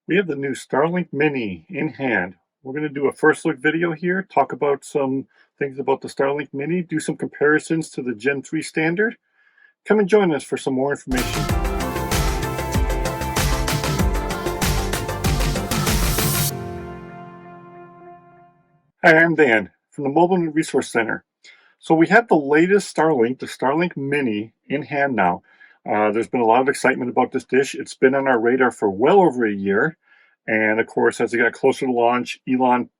We have the new Starlink Mini in hand. We're going to do a first look video here, talk about some things about the Starlink Mini, do some comparisons to the Gen 3 standard. Come and join us for some more information. Hi, I'm Dan from the Mobile Resource Center. So we have the latest Starlink, the Starlink Mini, in hand now. There's been a lot of excitement about this dish. It's been on our radar for well over a year. And of course, as it got closer to launch, Elon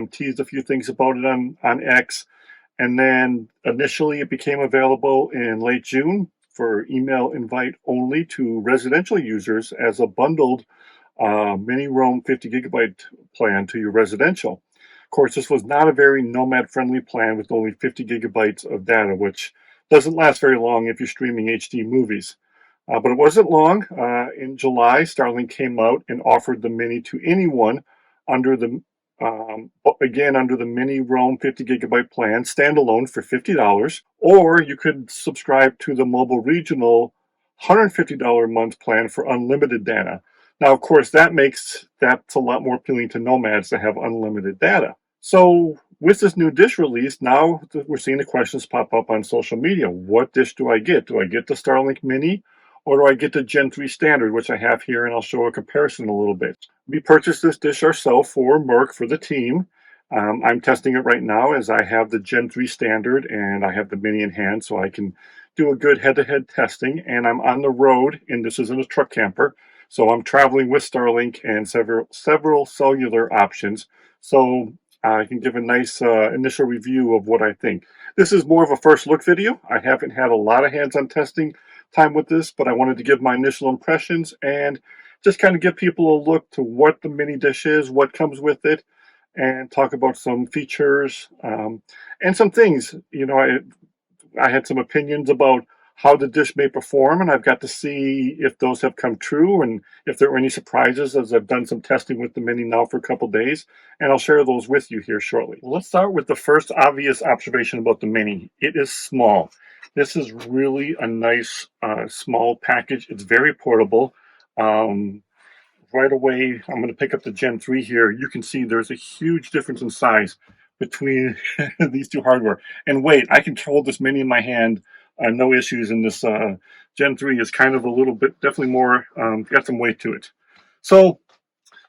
teased a few things about it on X. And then initially it became available in late June for email invite only to residential users as a bundled mini roam 50 gigabyte plan to your residential. Of course, this was not a very nomad friendly plan with only 50 gigabytes of data, which doesn't last very long if you're streaming HD movies. But it wasn't long. In July, Starlink came out and offered the Mini to anyone under the under the Mini Roam 50 gigabyte plan, standalone for $50, or you could subscribe to the Mobile Regional $150 a month plan for unlimited data. Now, of course, that's a lot more appealing to nomads to have unlimited data. So with this new dish release, now we're seeing the questions pop up on social media. What dish do I get? Do I get the Starlink Mini, or do I get the Gen 3 standard, which I have here, and I'll show a comparison in a little bit. We purchased this dish ourselves for MIRC for the team. I'm testing it right now as I have the Gen 3 standard and I have the Mini in hand, so I can do a good head-to-head testing. And I'm on the road, and this isn't a truck camper, so I'm traveling with Starlink and several cellular options. So I can give a nice initial review of what I think. This is more of a first look video. I haven't had a lot of hands-on testing time with this, but I wanted to give my initial impressions and just kind of give people a look to what the mini dish is, what comes with it, and talk about some features and some things. I had some opinions about how the dish may perform, and I've got to see if those have come true and if there were any surprises, as I've done some testing with the Mini now for a couple days, and I'll share those with you here shortly. Well, let's start with the first obvious observation about the Mini. It is small. This is really a nice small package. It's very portable. Right away, I'm going to pick up the Gen 3 here. You can see there's a huge difference in size between these two hardware. And wait, I can hold this Mini in my hand, no issues. And this Gen 3 is kind of a little bit, definitely more, got some weight to it. So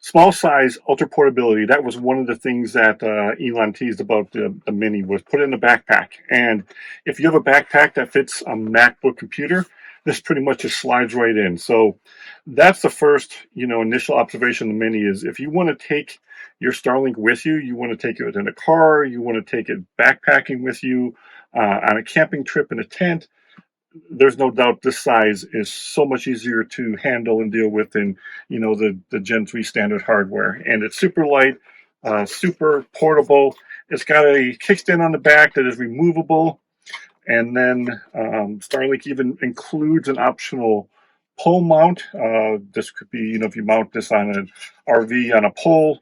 small size, ultra portability. That was one of the things that Elon teased about the Mini, was put it in a backpack. And if you have a backpack that fits a MacBook computer, this pretty much just slides right in. So that's the first, initial observation of the Mini is if you want to take your Starlink with you, you want to take it in a car, you want to take it backpacking with you on a camping trip in a tent, there's no doubt this size is so much easier to handle and deal with than the Gen 3 standard hardware. And it's super light, super portable. It's got a kickstand on the back that is removable. And then Starlink even includes an optional pole mount. This could be, if you mount this on an RV on a pole.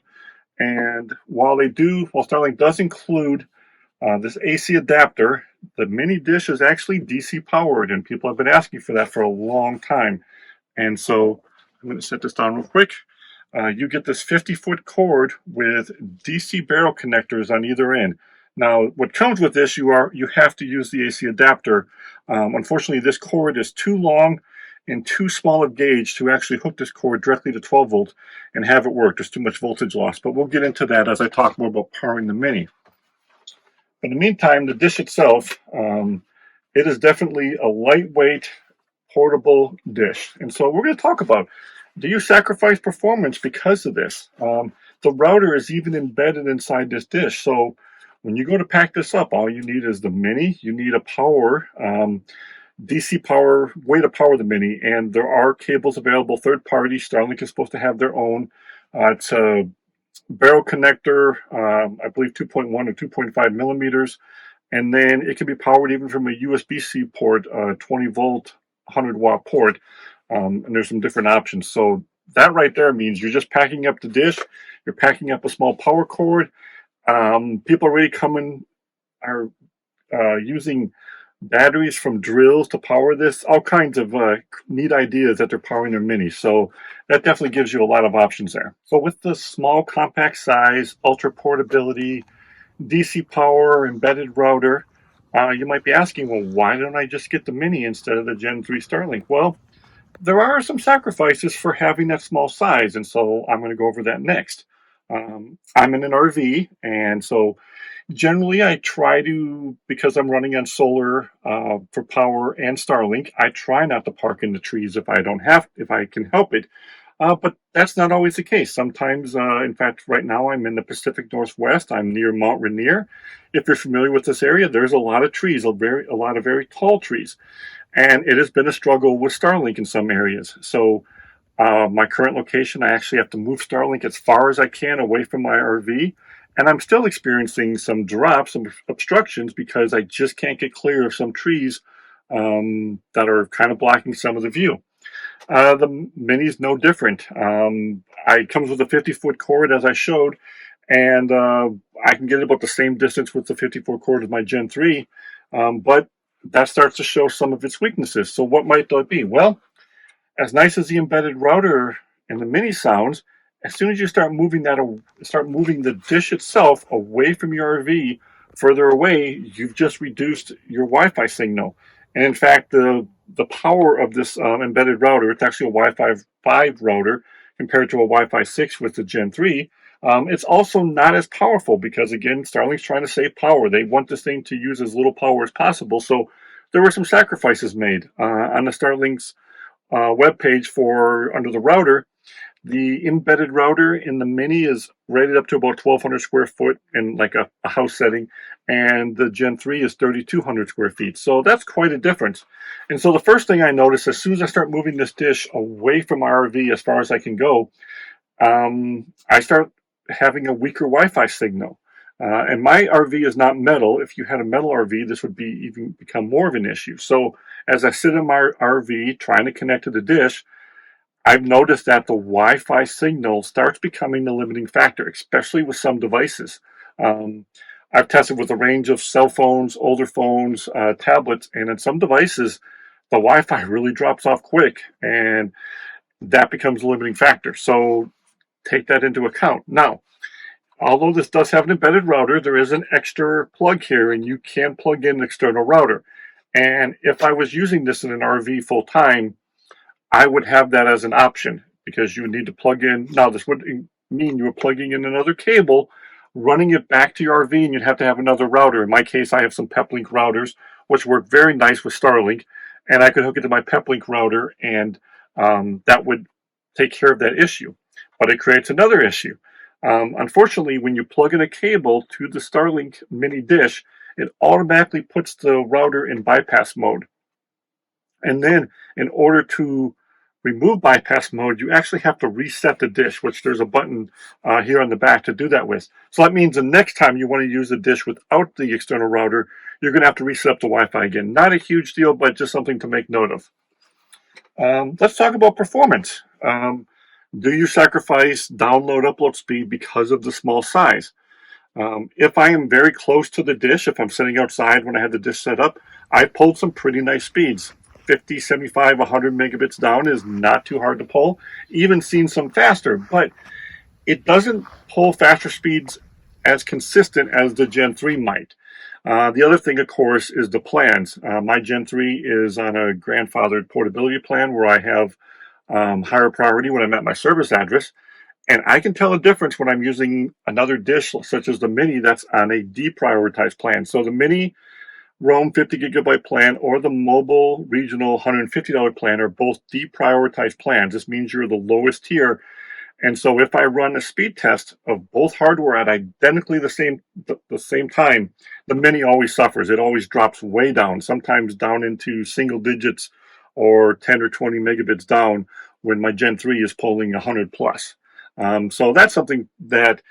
And while Starlink does include this AC adapter, the Mini dish is actually DC powered, and people have been asking for that for a long time. And so I'm going to set this down real quick. You get this 50-foot cord with DC barrel connectors on either end. Now, what comes with this, you have to use the AC adapter. Unfortunately, this cord is too long and too small of gauge to actually hook this cord directly to 12 volt and have it work. There's too much voltage loss, but we'll get into that as I talk more about powering the Mini. In the meantime, the dish itself, it is definitely a lightweight, portable dish. And so we're going to talk about, do you sacrifice performance because of this? The router is even embedded inside this dish. So when you go to pack this up, all you need is the Mini. You need a power, DC power, way to power the Mini. And there are cables available, third party. Starlink is supposed to have their own. It's a barrel connector, I believe 2.1 or 2.5 millimeters. And then it can be powered even from a USB-C port, 20 volt, 100 watt port. And there's some different options. So that right there means you're just packing up the dish. You're packing up a small power cord. People already are using batteries from drills to power this, all kinds of neat ideas that they're powering their Mini. So that definitely gives you a lot of options there. So with the small compact size, ultra portability, DC power, embedded router, you might be asking, well, why don't I just get the Mini instead of the Gen 3 Starlink? Well, there are some sacrifices for having that small size, and so I'm going to go over that next. I'm in an RV, and so generally I try to, because I'm running on solar for power and Starlink, I try not to park in the trees if I can help it. But that's not always the case. Sometimes, in fact, right now I'm in the Pacific Northwest. I'm near Mount Rainier. If you're familiar with this area, there's a lot of trees, a lot of very tall trees, and it has been a struggle with Starlink in some areas. So my current location, I actually have to move Starlink as far as I can away from my RV, and I'm still experiencing some drops, some obstructions, because I just can't get clear of some trees that are kind of blocking some of the view. The Mini is no different. It comes with a 50-foot cord, as I showed, and I can get about the same distance with the 50-foot cord as my Gen 3, but that starts to show some of its weaknesses. So what might that be? Well, as nice as the embedded router and the Mini sounds, as soon as you start moving the dish itself away from your RV, further away, you've just reduced your Wi-Fi signal. And in fact, the power of this embedded router, it's actually a Wi-Fi 5 router compared to a Wi-Fi 6 with the Gen 3. It's also not as powerful because, again, Starlink's trying to save power. They want this thing to use as little power as possible. So there were some sacrifices made on the Starlink's web page for under the router. The embedded router in the Mini is rated up to about 1,200 square foot in like a house setting, and the Gen 3 is 3,200 square feet. So that's quite a difference. And so the first thing I notice as soon as I start moving this dish away from my RV as far as I can go, I start having a weaker Wi-Fi signal. And my RV is not metal. If you had a metal RV, this would even become more of an issue. So as I sit in my RV trying to connect to the dish, I've noticed that the Wi-Fi signal starts becoming the limiting factor, especially with some devices. Um, I've tested with a range of cell phones, older phones, tablets, and in some devices, the Wi-Fi really drops off quick, and that becomes a limiting factor. So take that into account. Now, although this does have an embedded router, there is an extra plug here, and you can plug in an external router. And if I was using this in an RV full time, I would have that as an option because you would need to plug in. Now, this would mean you were plugging in another cable, running it back to your RV, and you'd have to have another router. In my case, I have some Peplink routers, which work very nice with Starlink, and I could hook it to my Peplink router, and that would take care of that issue. But it creates another issue. Unfortunately, when you plug in a cable to the Starlink mini dish, it automatically puts the router in bypass mode. And then in order to remove bypass mode, you actually have to reset the dish, which there's a button here on the back to do that with. So that means the next time you want to use the dish without the external router, you're going to have to reset up the Wi-Fi again. Not a huge deal, but just something to make note of. Let's talk about performance. Do you sacrifice download upload speed because of the small size? If I am very close to the dish, if I'm sitting outside when I had the dish set up, I pulled some pretty nice speeds. 50, 75, 100 megabits down is not too hard to pull. Even seen some faster, but it doesn't pull faster speeds as consistent as the Gen 3 might. The other thing, of course, is the plans. My Gen 3 is on a grandfathered portability plan where I have higher priority when I'm at my service address. And I can tell a difference when I'm using another dish, such as the Mini, that's on a deprioritized plan. So the Mini Roam 50 gigabyte plan or the mobile regional $150 plan are both deprioritized plans. This means you're the lowest tier. And so if I run a speed test of both hardware at identically the same time, the Mini always suffers. It always drops way down, sometimes down into single digits or 10 or 20 megabits down when my Gen 3 is pulling 100 plus. So that's something that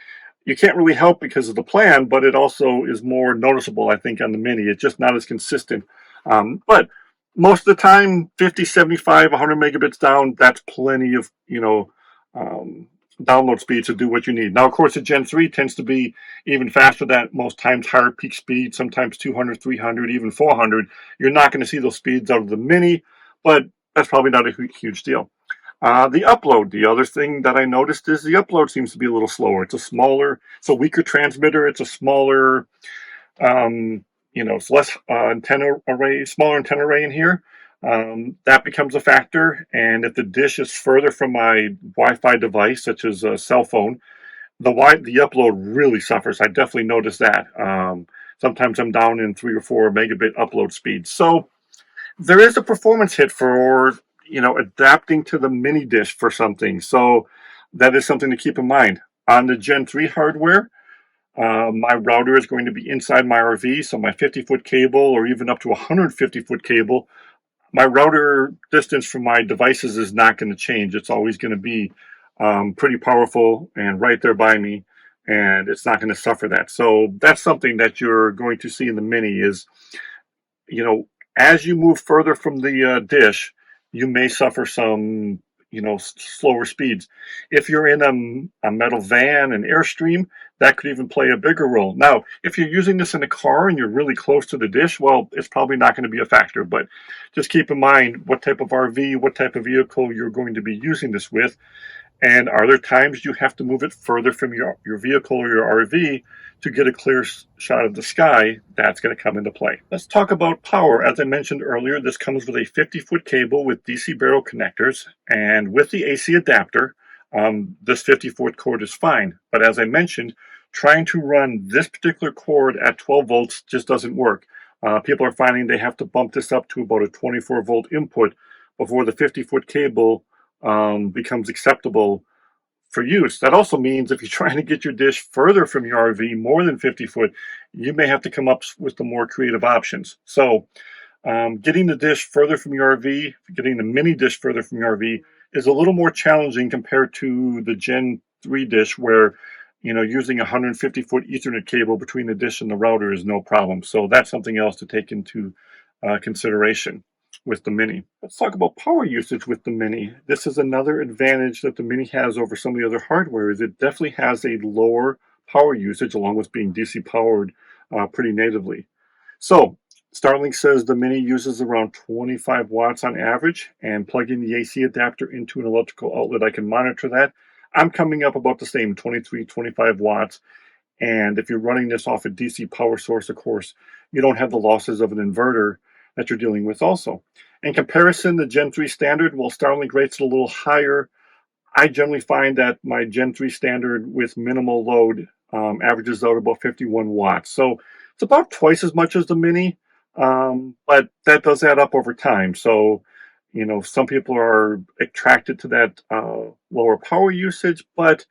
you can't really help because of the plan, but it also is more noticeable, I think, on the Mini. It's just not as consistent. But most of the time, 50, 75, 100 megabits down, that's plenty of, download speed to do what you need. Now, of course, the Gen 3 tends to be even faster than most times, higher peak speed, sometimes 200, 300, even 400. You're not going to see those speeds out of the Mini, but that's probably not a huge deal. The upload, the other thing that I noticed is the upload seems to be a little slower. It's a weaker transmitter, it's a smaller, it's less antenna array, smaller antenna array in here. That becomes a factor. And if the dish is further from my Wi-Fi device, such as a cell phone, the upload really suffers. I definitely noticed that. Sometimes I'm down in 3 or 4 megabit upload speed. So there is a performance hit for adapting to the mini dish for something. So that is something to keep in mind. On the Gen 3 hardware, my router is going to be inside my RV, so my 50-foot cable or even up to 150-foot cable, my router distance from my devices is not going to change. It's always going to be pretty powerful and right there by me, and it's not going to suffer that. So that's something that you're going to see in the Mini is, you know, as you move further from the dish, you may suffer some, slower speeds. If you're in a metal van, an Airstream, that could even play a bigger role. Now, if you're using this in a car and you're really close to the dish, well, it's probably not going to be a factor, but just keep in mind what type of RV, what type of vehicle you're going to be using this with. And are there times you have to move it further from your vehicle or your RV to get a clear shot of the sky? That's going to come into play. Let's talk about power. As I mentioned earlier, this comes with a 50-foot cable with DC barrel connectors, and with the AC adapter, this 50-foot cord is fine. But as I mentioned, trying to run this particular cord at 12 volts just doesn't work. People are finding they have to bump this up to about a 24-volt input before the 50-foot cable becomes acceptable for use. That also means if you're trying to get your dish further from your RV, more than 50 foot, you may have to come up with the more creative options. So getting the dish further from your RV, getting the mini dish further from your RV is a little more challenging compared to the Gen 3 dish where, using a 150-foot Ethernet cable between the dish and the router is no problem. So that's something else to take into consideration with the Mini. Let's talk about power usage with the Mini. This is another advantage that the Mini has over some of the other hardware is it definitely has a lower power usage along with being DC powered pretty natively. So Starlink says the Mini uses around 25 watts on average, and plugging the AC adapter into an electrical outlet, I can monitor that. I'm coming up about the same 23, 25 watts. And if you're running this off a DC power source, of course, you don't have the losses of an inverter that you're dealing with also. In comparison, the Gen 3 standard, well, Starlink rates it a little higher. I generally find that my Gen 3 standard with minimal load averages out about 51 watts. So it's about twice as much as the Mini, but that does add up over time. So, some people are attracted to that lower power usage, but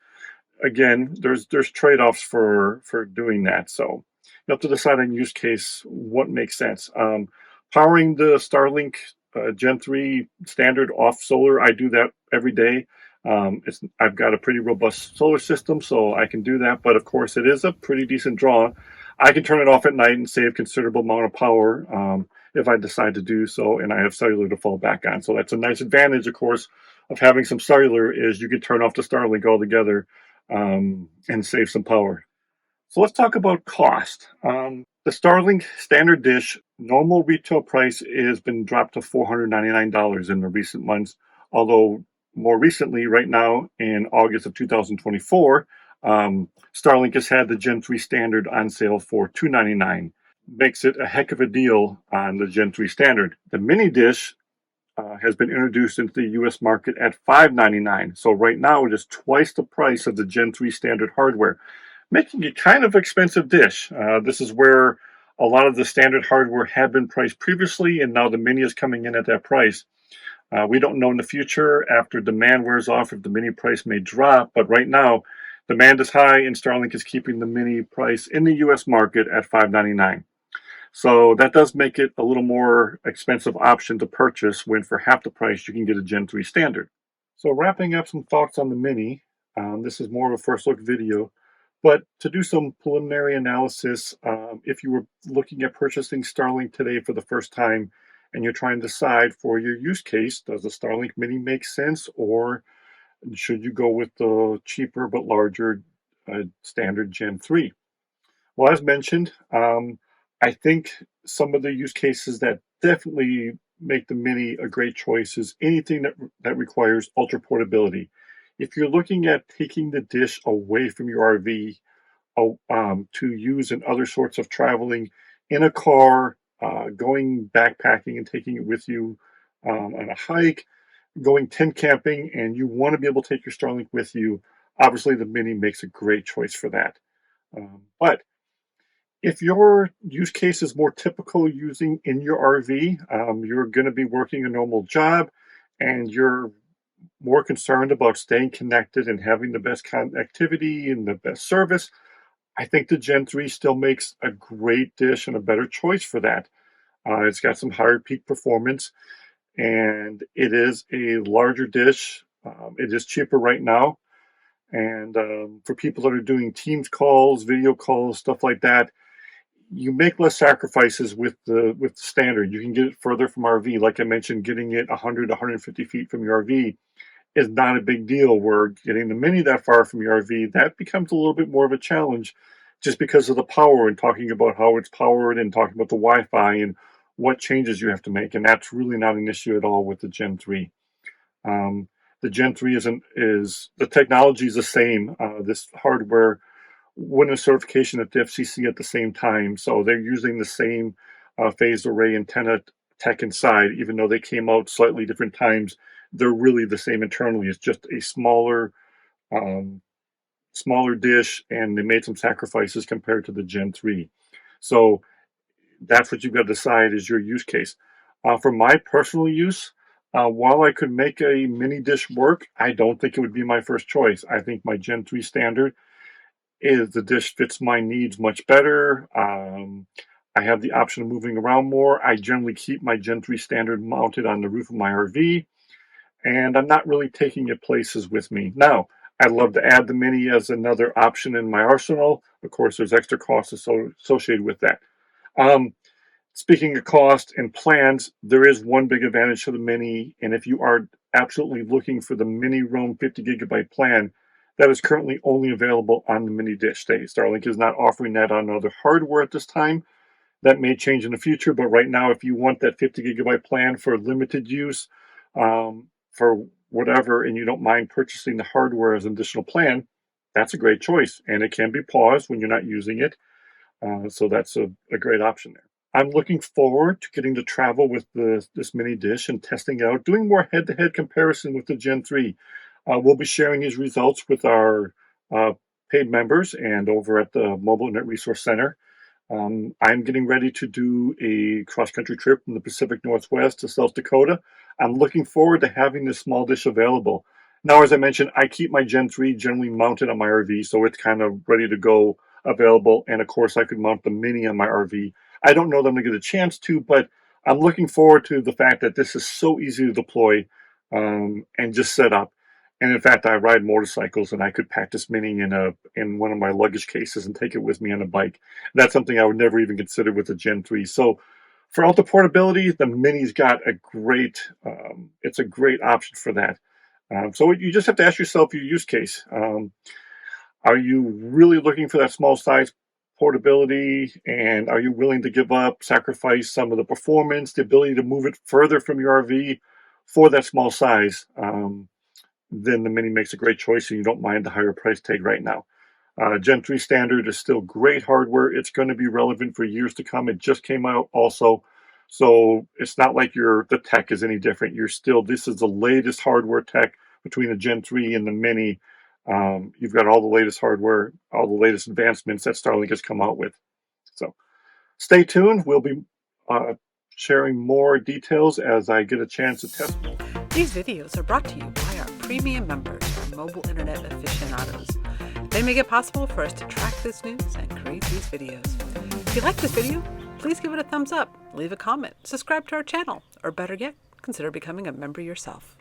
again, there's trade-offs for doing that. So you have to decide on use case what makes sense. Powering the Starlink Gen 3 standard off solar, I do that every day. I've got a pretty robust solar system, so I can do that. But of course, it is a pretty decent draw. I can turn it off at night and save considerable amount of power if I decide to do so, and I have cellular to fall back on. So that's a nice advantage, of course, of having some cellular is you can turn off the Starlink altogether and save some power. So let's talk about cost. The Starlink standard dish normal retail price has been dropped to $499 in the recent months, although more recently, right now in August of 2024, Starlink has had the Gen 3 standard on sale for $299. Makes it a heck of a deal on the Gen 3 standard. The mini dish has been introduced into the U.S. market at $599. So right now it is twice the price of the Gen 3 standard hardware, making it kind of expensive dish. This is where a lot of the standard hardware had been priced previously, and now the Mini is coming in at that price. We don't know in the future, after demand wears off, if the Mini price may drop, but right now, demand is high, and Starlink is keeping the Mini price in the U.S. market at $599. So that does make it a little more expensive option to purchase when for half the price you can get a Gen 3 standard. So wrapping up some thoughts on the Mini, this is more of a first look video, but to do some preliminary analysis, if you were looking at purchasing Starlink today for the first time and you're trying to decide for your use case, does the Starlink Mini make sense, or should you go with the cheaper but larger Standard Gen 3? Well, as mentioned, I think some of the use cases that definitely make the Mini a great choice is anything that requires ultra portability. If you're looking at taking the dish away from your RV to use in other sorts of traveling in a car, going backpacking and taking it with you on a hike, going tent camping, and you want to be able to take your Starlink with you, obviously the Mini makes a great choice for that. But if your use case is more typical using in your RV, you're going to be working a normal job and you're more concerned about staying connected and having the best connectivity and the best service, I think the Gen 3 still makes a great dish and a better choice for that. It's got some higher peak performance and it is a larger dish. It is cheaper right now. And for people that are doing Teams calls, video calls, stuff like that, you make less sacrifices with the standard. You can get it further from RV. Like I mentioned, getting it 100, 150 feet from your RV is not a big deal. Where getting the Mini that far from your RV, that becomes a little bit more of a challenge just because of the power and talking about how it's powered and talking about the Wi-Fi and what changes you have to make. And that's really not an issue at all with the Gen 3. The Gen 3 is the technology is the same. This hardware win a certification at the FCC at the same time. So they're using the same phased array antenna tech inside, even though they came out slightly different times. They're really the same internally. It's just a um, smaller dish, and they made some sacrifices compared to the Gen 3. So that's what you've got to decide is your use case. For my personal use, while I could make a mini dish work, I don't think it would be my first choice. I think my Gen 3 standard is the dish fits my needs much better. I have the option of moving around more. I generally keep my Gen 3 standard mounted on the roof of my RV, and I'm not really taking it places with me. Now, I'd love to add the Mini as another option in my arsenal. Of course, there's extra costs associated with that. Um, Speaking of cost and plans, there is one big advantage to the Mini, and if you are absolutely looking for the Mini Roam 50 gigabyte plan, that is currently only available on the Mini Dish. Starlink is not offering that on other hardware at this time. That may change in the future, but right now, if you want that 50 gigabyte plan for limited use, for whatever, and you don't mind purchasing the hardware as an additional plan, that's a great choice, and it can be paused when you're not using it. So that's a great option there. I'm looking forward to getting to travel with this mini dish and testing it out, doing more head-to-head comparison with the Gen 3. We'll be sharing these results with our uh, paid members and over at the Mobile Internet Resource Center. I'm getting ready to do a cross-country trip from the Pacific Northwest to South Dakota. I'm looking forward to having this small dish available. Now, as I mentioned, I keep my Gen 3 generally mounted on my RV, so it's kind of ready to go available. And of course, I could mount the Mini on my RV. I don't know that I'm going to get a chance to, but I'm looking forward to the fact that this is so easy to deploy and just set up. And in fact, I ride motorcycles, and I could pack this Mini in one of my luggage cases and take it with me on a bike. That's something I would never even consider with the Gen 3. So for ultra portability, the Mini's got it's a great option for that. So you just have to ask yourself your use case. Are you really looking for that small size portability? And are you willing to sacrifice some of the performance, the ability to move it further from your RV for that small size? Then the Mini makes a great choice and you don't mind the higher price tag right now. Gen 3 standard is still great hardware. It's going to be relevant for years to come. It just came out also. So it's not like the tech is any different. This is the latest hardware tech between the Gen 3 and the Mini. You've got all the latest hardware, all the latest advancements that Starlink has come out with. So stay tuned. We'll be sharing more details as I get a chance to test more. These videos are brought to you by our premium members, our mobile internet aficionados. They make it possible for us to track this news and create these videos. If you like this video, please give it a thumbs up, leave a comment, subscribe to our channel, or better yet, consider becoming a member yourself.